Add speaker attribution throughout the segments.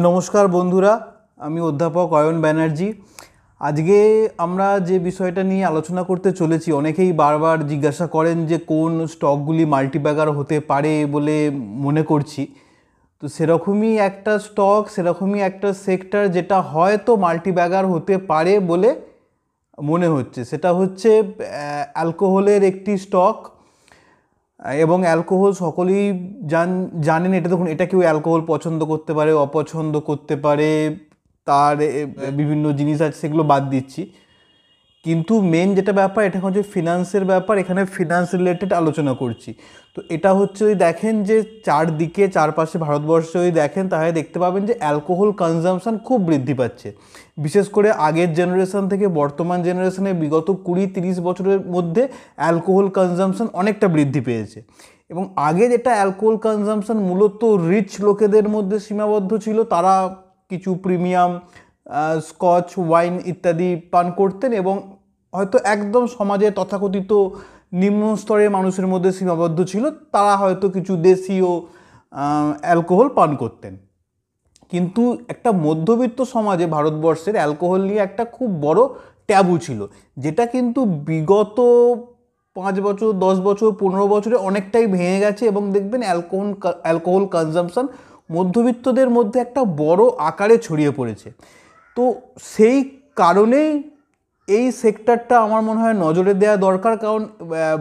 Speaker 1: নমস্কার বন্ধুরা, আমি অধ্যাপক অয়ন ব্যানার্জি। আজকে আমরা যে বিষয়টা নিয়ে আলোচনা করতে চলেছি, অনেকেই বারবার জিজ্ঞাসা করেন যে কোন স্টকগুলি মাল্টিব্যাগার হতে পারে বলে মনে করছি। তো সেরকমই একটা স্টক, সেরকমই একটা সেক্টর যেটা হয়তো মাল্টিব্যাগার হতে পারে বলে মনে হচ্ছে, সেটা হচ্ছে অ্যালকোহলের একটি স্টক। এবং অ্যালকোহল সকলেই জানেন। এটা দেখুন, এটা কেউ অ্যালকোহল পছন্দ করতে পারে, অপছন্দ করতে পারে, তার বিভিন্ন জিনিস আছে, সেগুলো বাদ দিচ্ছি। কিন্তু মেন যেটা ব্যাপার, এটা হচ্ছে ফিনান্সের ব্যাপার। এখানে ফিনান্স রিলেটেড আলোচনা করছি। তো এটা হচ্ছে, ওই দেখেন যে চারদিকে চারপাশে ভারতবর্ষে যদি দেখেন তাহলে দেখতে পাবেন যে অ্যালকোহল কনজামশন খুব বৃদ্ধি পাচ্ছে। বিশেষ করে আগের জেনারেশন থেকে বর্তমান জেনারেশনে বিগত 20-30 বছরের মধ্যে অ্যালকোহল কনজামশন অনেকটা বৃদ্ধি পেয়েছে। এবং আগে যেটা অ্যালকোহল কনজামশন মূলত রিচ লোকেদের মধ্যে সীমাবদ্ধ ছিল, তারা কিছু প্রিমিয়াম স্কচ, ওয়াইন ইত্যাদি পান করতেন এবং হয়তো একদম সমাজে তথাকথিত নিম্ন স্তরের মানুষের মধ্যে সীমাবদ্ধ ছিল, তারা হয়তো কিছু দেশীয় অ্যালকোহল পান করতেন। কিন্তু একটা মধ্যবিত্ত সমাজে ভারতবর্ষের অ্যালকোহল নিয়ে একটা খুব বড় ট্যাবু ছিল, যেটা কিন্তু বিগত 5 বছর, 10 বছর, 15 বছরে অনেকটাই ভেঙে গেছে। এবং দেখবেন অ্যালকোহল কনজামশন মধ্যবিত্তদের মধ্যে একটা বড় আকারে ছড়িয়ে পড়েছে। তো সেই কারণেই এই সেক্টরটা আমার মনে হয় নজরে দেওয়া দরকার। কারণ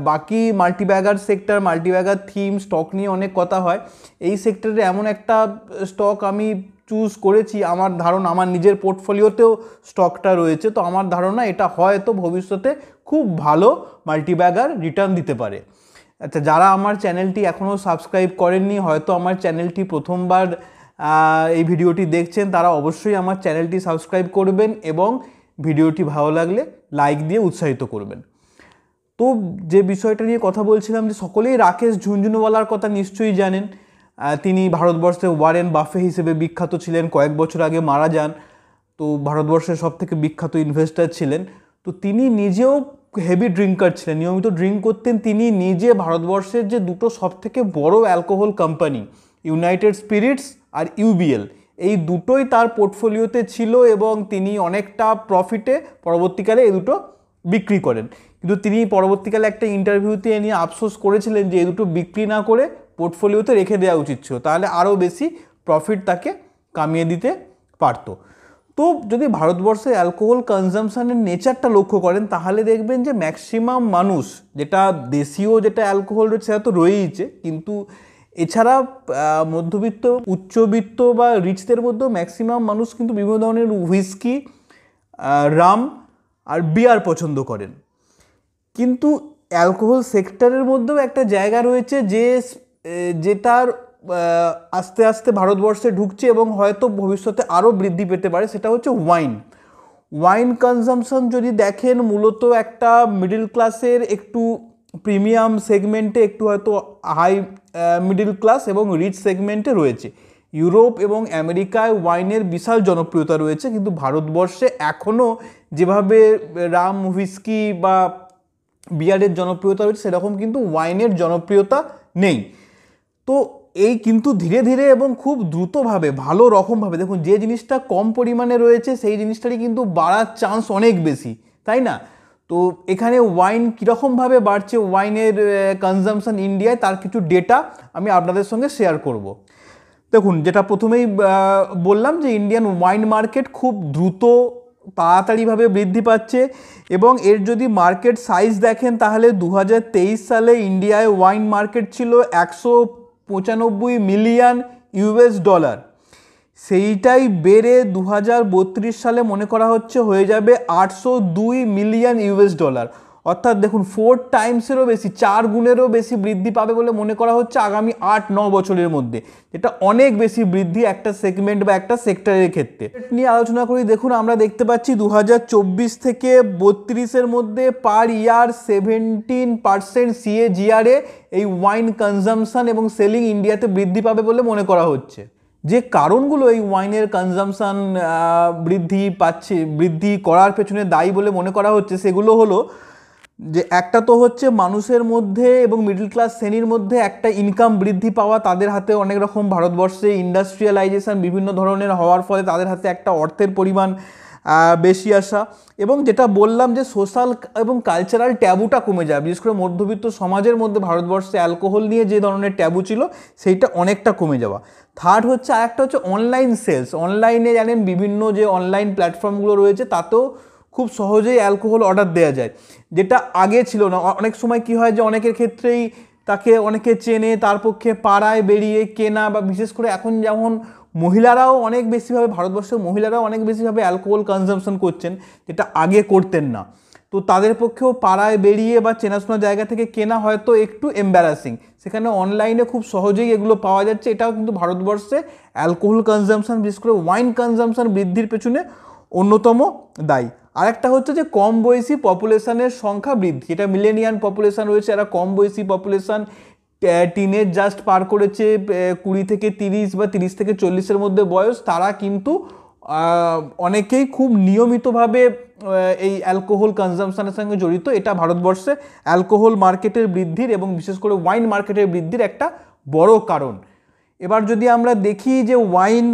Speaker 1: বাকি multibagger sector, multibagger theme stock নিয়ে অনেক কথা হয়। এই সেক্টরে এমন একটা স্টক আমি চুজ করেছি, আমার ধারণা, আমার নিজের পোর্টফোলিওতেও স্টকটা রয়েছে, তো আমার ধারণা এটা হয়তো ভবিষ্যতে খুব ভালো মাল্টিব্যাগার রিটার্ন দিতে পারে। আচ্ছা, যারা আমার চ্যানেলটি এখনও সাবস্ক্রাইব করেননি, হয়তো আমার চ্যানেলটি প্রথমবার এই ভিডিওটি দেখছেন, তারা অবশ্যই আমার চ্যানেলটি সাবস্ক্রাইব করবেন এবং ভিডিওটি ভালো লাগলে লাইক দিয়ে উৎসাহিত করবেন। তো যে বিষয়টা নিয়ে কথা বলছিলাম, যে সকলেই রাকেশ ঝুনঝুনওয়ালার কথা নিশ্চয়ই জানেন। তিনি ভারতবর্ষে ওয়ারেন বাফে হিসেবে বিখ্যাত ছিলেন, কয়েক বছর আগে মারা যান। তো ভারতবর্ষের সবথেকে বিখ্যাত ইনভেস্টর ছিলেন। তো তিনি নিজেও হেভি ড্রিঙ্কার ছিলেন, নিয়মিত ড্রিঙ্ক করতেন। তিনি নিজে ভারতবর্ষের যে দুটো সবথেকে বড় অ্যালকোহল কোম্পানি, ইউনাইটেড স্পিরিটস আর ইউবিএল, এই দুটোই তার পোর্টফোলিওতে ছিল এবং তিনি অনেকটা প্রফিটে পরবর্তীকালে এই দুটো বিক্রি করেন। কিন্তু তিনি পরবর্তীকালে একটা ইন্টারভিউতে এ নিয়ে আফসোস করেছিলেন যে এই দুটো বিক্রি না করে পোর্টফোলিওতে রেখে দেওয়া উচিত ছিল, তাহলে আরও বেশি প্রফিট তাকে কামিয়ে দিতে পারত। তো যদি ভারতবর্ষে অ্যালকোহল কনজামশনের নেচারটা লক্ষ্য করেন, তাহলে দেখবেন যে ম্যাক্সিমাম মানুষ, যেটা দেশীয় যেটা অ্যালকোহল রয়েছে সেটা তো রয়েইছে, কিন্তু এছাড়া মধ্যবিত্ত, উচ্চবিত্ত বা রিচদের মধ্যেও ম্যাক্সিমাম মানুষ কিন্তু বিভিন্ন ধরনের হুইস্কি, রাম আর বিয়ার পছন্দ করেন। কিন্তু অ্যালকোহল সেক্টরের মধ্যেও একটা জায়গা রয়েছে যেটার আস্তে আস্তে ভারতবর্ষে ঢুকছে এবং হয়তো ভবিষ্যতে আরও বৃদ্ধি পেতে পারে, সেটা হচ্ছে ওয়াইন কনজামশন। যদি দেখেন, মূলত একটা মিডল ক্লাসের, একটু প্রিমিয়াম সেগমেন্টে, একটু হয়তো হাই মিডল ক্লাস এবং রিচ সেগমেন্টে রয়েছে। ইউরোপ এবং আমেরিকায় ওয়াইনের বিশাল জনপ্রিয়তা রয়েছে, কিন্তু ভারতবর্ষে এখনও যেভাবে রাম, হুইস্কি বা বিয়ারের জনপ্রিয়তা রয়েছে, সেরকম কিন্তু ওয়াইনের জনপ্রিয়তা নেই। তো এই কিন্তু ধীরে ধীরে এবং খুব দ্রুতভাবে, ভালো রকমভাবে, দেখুন, যে জিনিসটা কম পরিমাণে রয়েছে সেই জিনিসটারই কিন্তু বাড়ার চান্স অনেক বেশি, তাই না? তো এখানে ওয়াইন কীরকমভাবে বাড়ছে, ওয়াইনের কনজামশন ইন্ডিয়ায়, তার কিছু ডেটা আমি আপনাদের সঙ্গে শেয়ার করব। দেখুন, যেটা প্রথমেই বললাম যে ইন্ডিয়ান ওয়াইন মার্কেট খুব দ্রুত, তাড়াতাড়িভাবে বৃদ্ধি পাচ্ছে। এবং এর যদি মার্কেট সাইজ দেখেন, তাহলে 2023 সালে ইন্ডিয়ায় ওয়াইন মার্কেট ছিল 195 মিলিয়ন ইউএস ডলার। সেইটাই বেড়ে 2032 সালে মনে করা হচ্ছে হয়ে যাবে 802 মিলিয়ন ইউএস ডলার। অর্থাৎ দেখুন, 4 টাইমসেরও বেশি, 4 গুণেরও বেশি বৃদ্ধি পাবে বলে মনে করা হচ্ছে আগামী 8-9 বছরের মধ্যে। এটা অনেক বেশি বৃদ্ধি একটা সেগমেন্ট বা একটা সেক্টরের ক্ষেত্রে। নিয়ে আলোচনা করি। দেখুন, আমরা দেখতে পাচ্ছি 2024 থেকে 32-এর মধ্যে পার ইয়ার 17% CAGR-এ এই ওয়াইন কনজামশন এবং সেলিং ইন্ডিয়াতে বৃদ্ধি পাবে বলে মনে করা হচ্ছে। যে কারণগুলো এই ওয়াইনের কনজামশন বৃদ্ধি করার পেছনে দায়ী বলে মনে করা হচ্ছে, সেগুলো হলো যে একটা তো হচ্ছে মানুষের মধ্যে এবং মিডল ক্লাস শ্রেণীর মধ্যে একটা ইনকাম বৃদ্ধি পাওয়া, তাদের হাতে অনেক রকম ভারতবর্ষে ইন্ডাস্ট্রিয়ালাইজেশন বিভিন্ন ধরনের হওয়ার ফলে তাদের হাতে একটা অর্থের পরিমাণ বেশি আসা, এবং যেটা বললাম যে সোশ্যাল এবং কালচারাল ট্যাবুটা কমে যায়, বিশেষ করে মধ্যবিত্ত সমাজের মধ্যে ভারতবর্ষে অ্যালকোহল নিয়ে যে ধরনের ট্যাবু ছিল সেইটা অনেকটা কমে যাওয়া। থার্ড হচ্ছে আরেকটা হচ্ছে অনলাইন সেলস। অনলাইনে জানেন বিভিন্ন যে অনলাইন প্ল্যাটফর্মগুলো রয়েছে তাতেও খুব সহজেই অ্যালকোহল অর্ডার দেওয়া যায়, যেটা আগে ছিল না। অনেক সময় কি হয় যে অনেকের ক্ষেত্রেই তাকে অনেকে চেনে, তার পক্ষে পাড়ায় বেরিয়ে কেনা, বা বিশেষ করে এখন যেমন মহিলারাও অনেক বেশিভাবে, ভারতবর্ষের মহিলারাও অনেক বেশিভাবে অ্যালকোহল কনজামশন করছেন, যেটা আগে করতেন না। তো তাদের পক্ষেও পাড়ায় বেরিয়ে বা চেনাশোনা জায়গা থেকে কেনা হয়তো একটু এম্বারাসিং, সেখানে অনলাইনে খুব সহজেই এগুলো পাওয়া যাচ্ছে। এটাও কিন্তু ভারতবর্ষে অ্যালকোহল কনজামশন, বিশেষ করে ওয়াইন কনজামশন বৃদ্ধির পেছনে অন্যতম দায়ী। আরেকটা হচ্ছে যে কম বয়সী পপুলেশনের সংখ্যা বৃদ্ধি, এটা মিলেনিয়ান পপুলেশন রয়েছে, এরা কম বয়সী পপুলেশন, টিনেজ জাস্ট পার করেছে, 20 থেকে 30 বা 30 থেকে 40-এর মধ্যে বয়স, তারা কিন্তু অনেকেই খুব নিয়মিতভাবে এই অ্যালকোহল কনজামশনের সঙ্গে জড়িত। এটা ভারতবর্ষে অ্যালকোহল মার্কেটের বৃদ্ধির এবং বিশেষ করে ওয়াইন মার্কেটের বৃদ্ধির একটা বড় কারণ। এবার যদি আমরা দেখি যে ওয়াইন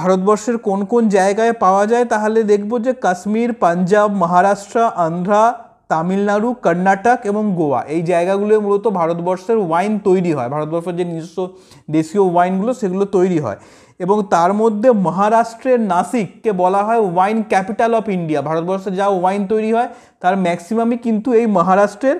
Speaker 1: ভারতবর্ষের কোন কোন জায়গায় পাওয়া যায়, তাহলে দেখব যে কাশ্মীর, পাঞ্জাব, মহারাষ্ট্র, আন্ধ্রা, তামিলনাড়ু, কর্ণাটক এবং গোয়া, এই জায়গাগুলোয় মূলত ভারতবর্ষের ওয়াইন তৈরি হয়। ভারতবর্ষের যে নিজস্ব দেশীয় ওয়াইনগুলো সেগুলো তৈরি হয়, এবং তার মধ্যে মহারাষ্ট্রের নাসিককে বলা হয় ওয়াইন ক্যাপিটাল অফ ইন্ডিয়া। ভারতবর্ষে যা ওয়াইন তৈরি হয় তার ম্যাক্সিমামই কিন্তু এই মহারাষ্ট্রের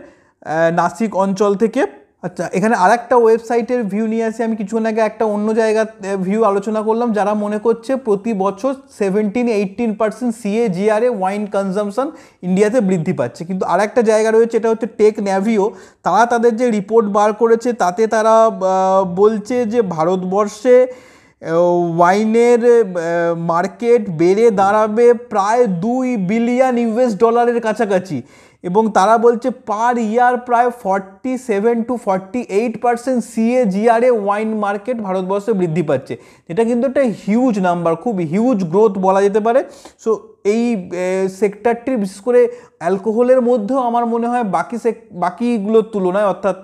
Speaker 1: নাসিক অঞ্চল থেকে। আচ্ছা, এখানে আরেকটা ওয়েবসাইটের ভিউ নিয়ে আসি। আমি কিছুক্ষণ আগে একটা অন্য জায়গার ভিউ আলোচনা করলাম, যারা মনে করছে প্রতি বছর 17-18% CAGR-এ ওয়াইন কনজামশন ইন্ডিয়াতে বৃদ্ধি পাচ্ছে, কিন্তু আরেকটা জায়গা রয়েছে, এটা হচ্ছে টেক ন্যাভিও। তারা তাদের যে রিপোর্ট বার করেছে তাতে তারা বলছে যে ভারতবর্ষে ওয়াইনের মার্কেট বেড়ে দাঁড়াবে প্রায় $2 বিলিয়ন কাছাকাছি, এবং তারা বলছে পার ইয়ার প্রায় 47-48% CAGR-এ ওয়াইন মার্কেট ভারতবর্ষে বৃদ্ধি পাচ্ছে। এটা কিন্তু একটা হিউজ নাম্বার, খুব হিউজ গ্রোথ বলা যেতে পারে। সো এই সেক্টরটির বিশেষ করে অ্যালকোহলের মধ্যেও আমার মনে হয় বাকিগুলোর তুলনায়, অর্থাৎ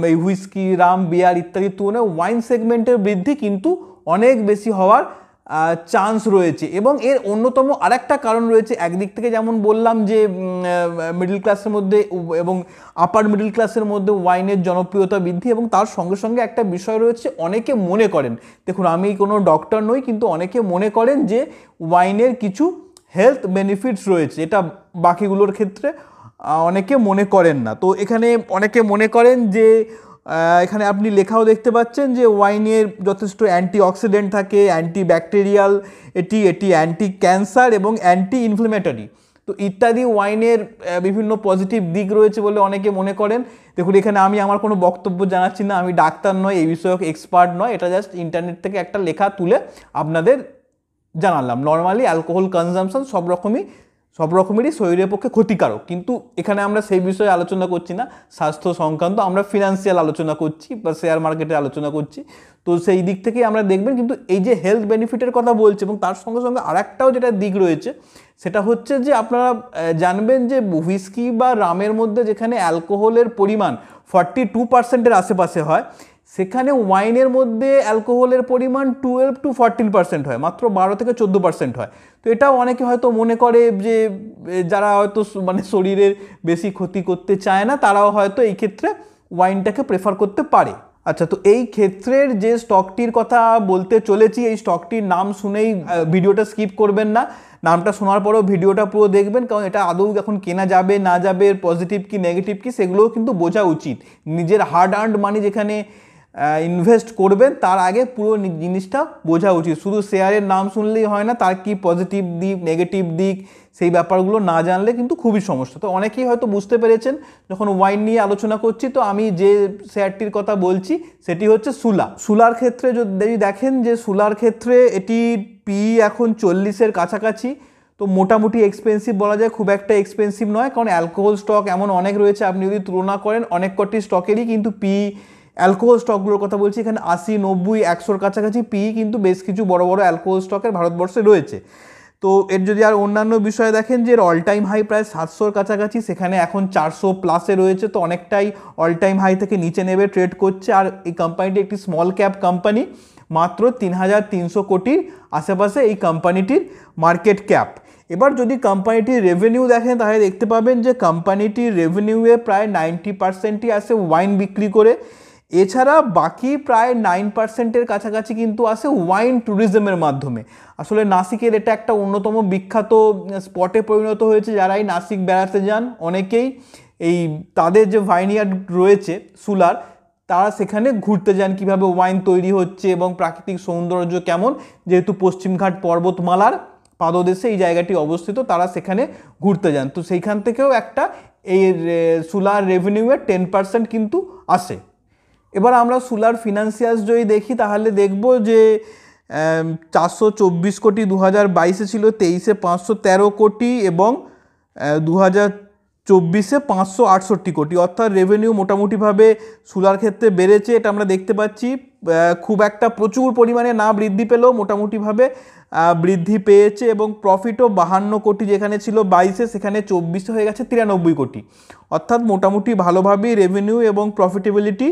Speaker 1: এই হুইস্কি, রাম, বিয়ার ইত্যাদির তুলনায় ওয়াইন সেগমেন্টের বৃদ্ধি কিন্তু অনেক বেশি হওয়ার চান্স রয়েছে। এবং এর অন্যতম আরেকটা কারণ রয়েছে, একদিক থেকে যেমন বললাম যে মিডল ক্লাসের মধ্যে এবং আপার মিডল ক্লাসের মধ্যে ওয়াইনের জনপ্রিয়তা বৃদ্ধি, এবং তার সঙ্গে সঙ্গে একটা বিষয় রয়েছে, অনেকে মনে করেন, দেখুন আমি কোনো ডক্টর নই, কিন্তু অনেকে মনে করেন যে ওয়াইনের কিছু হেলথ বেনিফিটস রয়েছে, এটা বাকিগুলোর ক্ষেত্রে অনেকে মনে করেন না। তো এখানে অনেকে মনে করেন যে এখানে আপনি লেখাও দেখতে পাচ্ছেন যে ওয়াইনের যথেষ্ট অ্যান্টিঅক্সিডেন্ট থাকে, অ্যান্টিব্যাকটেরিয়াল, এটি অ্যান্টি ক্যান্সার এবং অ্যান্টি ইনফ্লেমেটরি, তো ইত্যাদি ওয়াইনের বিভিন্ন পজিটিভ দিক রয়েছে বলে অনেকে মনে করেন। দেখুন এখানে আমি আমার কোনো বক্তব্য জানাচ্ছি না, আমি ডাক্তার নয়, এই বিষয়ক এক্সপার্ট নয়, এটা জাস্ট ইন্টারনেট থেকে একটা লেখা তুলে আপনাদের জানালাম। নর্মালি অ্যালকোহল কনজামশন সব রকমেরই শরীরের পক্ষে ক্ষতিকারক, কিন্তু এখানে আমরা সেই বিষয়ে আলোচনা করছি না, স্বাস্থ্য সংক্রান্ত আমরা ফিনান্সিয়াল আলোচনা করছি বা শেয়ার মার্কেটের আলোচনা করছি। তো সেই দিক থেকেই আমরা দেখবেন, কিন্তু এই যে হেলথ বেনিফিটের কথা বলছে, এবং তার সঙ্গে সঙ্গে আরেকটাও যেটা দিক রয়েছে সেটা হচ্ছে যে আপনারা জানবেন যে হুইস্কি বা রামের মধ্যে যেখানে অ্যালকোহলের পরিমাণ 42%-এর আশেপাশে হয়, সেখানে ওয়াইনের মধ্যে অ্যালকোহলের পরিমাণ 12-14% হয়, মাত্র 12-14% হয়। তো এটাও অনেকে হয়তো মনে করে যে যারা হয়তো মানে শরীরের বেশি ক্ষতি করতে চায় না, তারাও হয়তো এই ক্ষেত্রে ওয়াইনটাকে প্রেফার করতে পারে। আচ্ছা, তো এই ক্ষেত্রের যে স্টকটির কথা বলতে চলেছি, এই স্টকটির নাম শুনেই ভিডিওটা স্কিপ করবেন না, নামটা শোনার পরেও ভিডিওটা পুরো দেখবেন, কারণ এটা আদৌ এখন কেনা যাবে না যাবে, পজিটিভ কি নেগেটিভ কি সেগুলোও কিন্তু বোঝা উচিত। নিজের হার্ড আর্নড মানি যেখানে ইনভেস্ট করবেন তার আগে পুরো জিনিসটা বোঝা উচিত। শুধু শেয়ারের নাম শুনলেই হয় না, তার কি পজিটিভ দিক নেগেটিভ দিক সেই ব্যাপারগুলো না জানলে কিন্তু খুবই সমস্যা। তো অনেকেই হয়তো বুঝতে পেরেছেন যখন ওয়াইন নিয়ে আলোচনা করছি, তো আমি যে শেয়ারটির কথা বলছি সেটি হচ্ছে সুলার ক্ষেত্রে যদি দেখেন যে সুলার ক্ষেত্রে এটি পি এখন 40-এর কাছাকাছি, তো মোটামুটি এক্সপেন্সিভ বলা যায়, খুব একটা এক্সপেন্সিভ নয়, কারণ অ্যালকোহল স্টক এমন অনেক রয়েছে, আপনি যদি তুলনা করেন অনেক কটি স্টকেরই কিন্তু অ্যালকোহল স্টকগুলোর কথা বলছি এখানে 80, 90, 100-র কাছাকাছি কিন্তু বেশ কিছু বড় বড় অ্যালকোহল স্টকের ভারতবর্ষে রয়েছে। তো এর যদি আর অন্যান্য বিষয়ে দেখেন যে এর অল টাইম হাই প্রায় 700-র কাছাকাছি, সেখানে এখন 400+ রয়েছে, তো অনেকটাই অল টাইম হাই থেকে নিচে নেবে ট্রেড করছে। আর এই কোম্পানিটি একটি স্মল ক্যাপ কোম্পানি, মাত্র 3300 কোটির আশেপাশে এই কোম্পানিটির মার্কেট ক্যাপ। এবার যদি কোম্পানিটির রেভিনিউ দেখেন তাহলে দেখতে পাবেন যে কোম্পানিটির রেভিনিউয়ে প্রায় 90%ই আসে ওয়াইন বিক্রি করে। এছাড়া বাকি প্রায় 9%-এর কাছাকাছি কিন্তু আসে ওয়াইন ট্যুরিজমের মাধ্যমে। আসলে নাসিকের এটা একটা অন্যতম বিখ্যাত স্পটে পরিণত হয়েছে। যারা এই নাসিক বেড়াতে যান অনেকেই এই তাদের যে ভাইনিয়ার্ড রয়েছে সুলার, তারা সেখানে ঘুরতে যান কিভাবে ওয়াইন তৈরি হচ্ছে এবং প্রাকৃতিক সৌন্দর্য কেমন, যেহেতু পশ্চিমঘাট পর্বতমালার পাদদেশে এই জায়গাটি অবস্থিত, তারা সেখানে ঘুরতে যান। তো সেইখান থেকেও একটা এই সুলার রেভিনিউয়ের 10% কিন্তু আসে। এবার আমরা সুলার ফিনান্সিয়ালস যদি দেখি তাহলে দেখব যে 424 কোটি 2022-এ ছিল, 23-এ 513 কোটি এবং 2024-এ 568 কোটি, অর্থাৎ রেভিনিউ মোটামুটিভাবে সুলার ক্ষেত্রে বেড়েছে। এটা আমরা দেখতে পাচ্ছি, খুব একটা প্রচুর পরিমাণে না বৃদ্ধি পেলেও মোটামুটিভাবে বৃদ্ধি পেয়েছে। এবং প্রফিটও 52 কোটি যেখানে ছিল 22-এ, সেখানে 24-এ হয়ে গেছে 93 কোটি, অর্থাৎ মোটামুটি ভালোভাবেই রেভিনিউ এবং প্রফিটেবিলিটি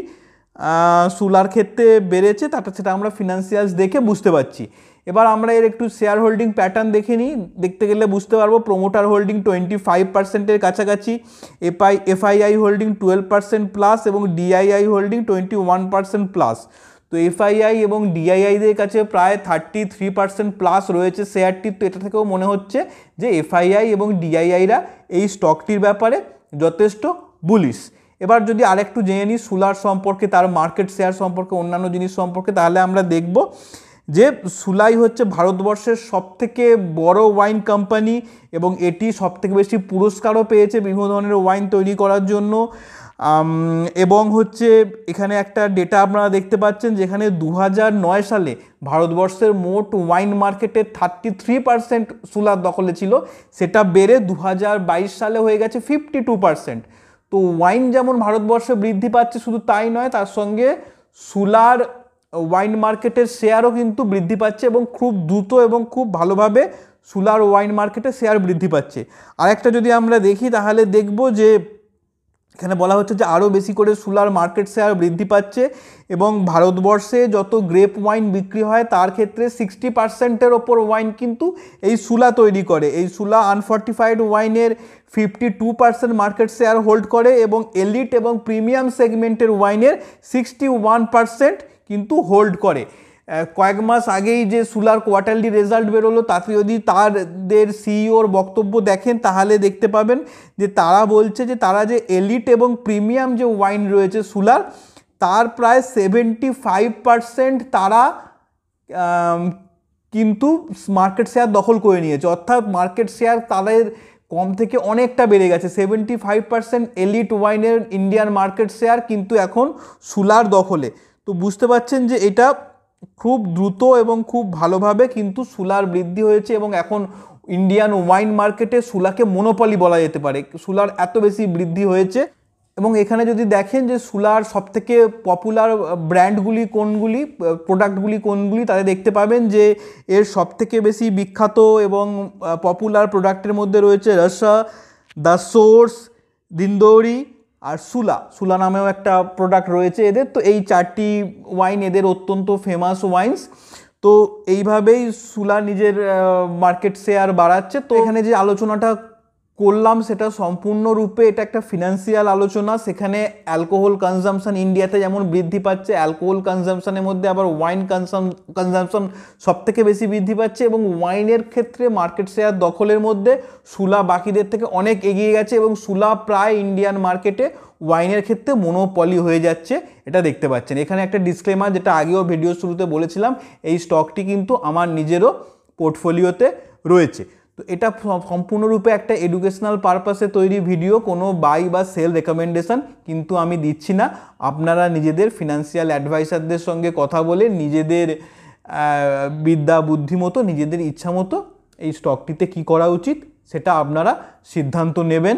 Speaker 1: সুলার ক্ষেত্রে বেড়েছে। সেটা আমরা ফিনান্সিয়ালস দেখে বুঝতে পারছি। এবার আমরা এর একটু শেয়ার হোল্ডিং প্যাটার্ন দেখে নিই, দেখতে গেলে বুঝতে পারবো। প্রোমোটার হোল্ডিং 25%-এর কাছাকাছি, এফআইআই হোল্ডিং 12%+ এবং ডিআইআই হোল্ডিং 21%+। তো এফআইআই এবং ডিআইআইদের কাছে প্রায় 33%+ রয়েছে শেয়ারটি। তো এটা থেকেও মনে হচ্ছে যে এফআইআই এবং ডিআইআইরা এই স্টকটির ব্যাপারে যথেষ্ট বুলিশ। এবার যদি আরেকটু জেনে নিই সুলার সম্পর্কে, তার মার্কেট শেয়ার সম্পর্কে, অন্যান্য জিনিস সম্পর্কে, তাহলে আমরা দেখব যে সুলাই হচ্ছে ভারতবর্ষের সবথেকে বড় ওয়াইন কোম্পানি এবং এটি সবথেকে বেশি পুরস্কারও পেয়েছে বিভিন্ন ধরনের ওয়াইন তৈরি করার জন্য। এবং হচ্ছে এখানে একটা ডেটা আপনারা দেখতে পাচ্ছেন, যেখানে 2009 সালে ভারতবর্ষের মোট ওয়াইন মার্কেটের 33% সুলার দখলে ছিল, সেটা বেড়ে 2022 সালে হয়ে গেছে 52%। তো ওয়াইন যেমন ভারতবর্ষে বৃদ্ধি পাচ্ছে, শুধু তাই নয়, তার সঙ্গে সুলার ওয়াইন মার্কেটের শেয়ারও কিন্তু বৃদ্ধি পাচ্ছে এবং খুব দ্রুত এবং খুব ভালোভাবে সুলার ওয়াইন মার্কেটে শেয়ার বৃদ্ধি পাচ্ছে। আরেকটা যদি আমরা দেখি তাহলে দেখব যে এখানে বলা হচ্ছে যে আরও বেশি করে সুলার মার্কেট শেয়ার বৃদ্ধি পাচ্ছে এবং ভারতবর্ষে যত গ্রেপ ওয়াইন বিক্রি হয় তার ক্ষেত্রে 60%-এর ওপর ওয়াইন কিন্তু এই সুলা তৈরি করে। এই সুলা আনফর্টিফাইড ওয়াইনের 52% মার্কেট শেয়ার হোল্ড করে এবং এলিট এবং প্রিমিয়াম সেগমেন্টের ওয়াইনের 61% কিন্তু হোল্ড করে। কয়েক মাস আগেই যে সুলার কোয়ার্টারলি রেজাল্ট বেরোলো, তাতে যদি তাদের সিইওর বক্তব্য দেখেন তাহলে দেখতে পাবেন যে তারা বলছে যে তারা যে এলিট এবং প্রিমিয়াম যে ওয়াইন রয়েছে সুলার, তার প্রায় 75% তারা কিন্তু মার্কেট শেয়ার দখল করে নিয়েছে। অর্থাৎ মার্কেট শেয়ার তাদের কম থেকে অনেকটা বেড়ে গেছে। 75% এলিট ওয়াইনের ইন্ডিয়ান মার্কেট শেয়ার কিন্তু এখন সুলার দখলে। তো বুঝতে পারছেন যে এটা খুব দ্রুত এবং খুব ভালোভাবে কিন্তু সুলার বৃদ্ধি হয়েছে এবং এখন ইন্ডিয়ান ওয়াইন মার্কেটে সুলাকে মনোপলি বলা যেতে পারে। সুলার এত বেশি বৃদ্ধি হয়েছে। এবং এখানে যদি দেখেন যে সুলার সবথেকে পপুলার ব্র্যান্ডগুলি কোনগুলি, প্রোডাক্টগুলি কোনগুলি, তাহলে দেখতে পাবেন যে এর সবথেকে বেশি বিখ্যাত এবং পপুলার প্রোডাক্টের মধ্যে রয়েছে রসা, দ্য সোর্স, দিনদৌরি আর সুলা নামেও একটা প্রোডাক্ট রয়েছে এদের। তো এই 4টি ওয়াইন এদের অত্যন্ত ফেমাস ওয়াইন্স। তো এইভাবেই সুলা নিজের মার্কেট শেয়ার বাড়াচ্ছে। তো এখানে যে আলোচনাটা করলাম সেটা সম্পূর্ণরূপে এটা একটা ফিনান্সিয়াল আলোচনা। সেখানে অ্যালকোহল কনজামশন ইন্ডিয়াতে যেমন বৃদ্ধি পাচ্ছে, অ্যালকোহল কনজামশনের মধ্যে আবার ওয়াইন কনজামশন সবথেকে বেশি বৃদ্ধি পাচ্ছে এবং ওয়াইনের ক্ষেত্রে মার্কেট শেয়ার দখলের মধ্যে সুলা বাকিদের থেকে অনেক এগিয়ে গেছে এবং সুলা প্রায় ইন্ডিয়ান মার্কেটে ওয়াইনের ক্ষেত্রে মনোপলি হয়ে যাচ্ছে, এটা দেখতে পাচ্ছেন। এখানে একটা ডিসক্লেমার, যেটা আগেও ভিডিও শুরুতে বলেছিলাম, এই স্টকটি কিন্তু আমার নিজেরও পোর্টফোলিওতে রয়েছে। তো এটা সম্পূর্ণরূপে একটা এডুকেশনাল পারপাসে তৈরি ভিডিও, কোনো বাই বা সেল রেকমেন্ডেশন কিন্তু আমি দিচ্ছি না। আপনারা নিজেদের ফিনান্সিয়াল অ্যাডভাইসারদের সঙ্গে কথা বলে নিজেদের বিদ্যা বুদ্ধি মতো, নিজেদের ইচ্ছা মতো এই স্টকটিতে কি করা উচিত সেটা আপনারা সিদ্ধান্ত নেবেন।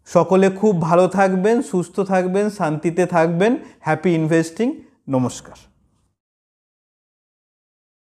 Speaker 1: সকলে খুব ভালো থাকবেন, সুস্থ থাকবেন, শান্তিতে থাকবেন। Happy investing. নমস্কার।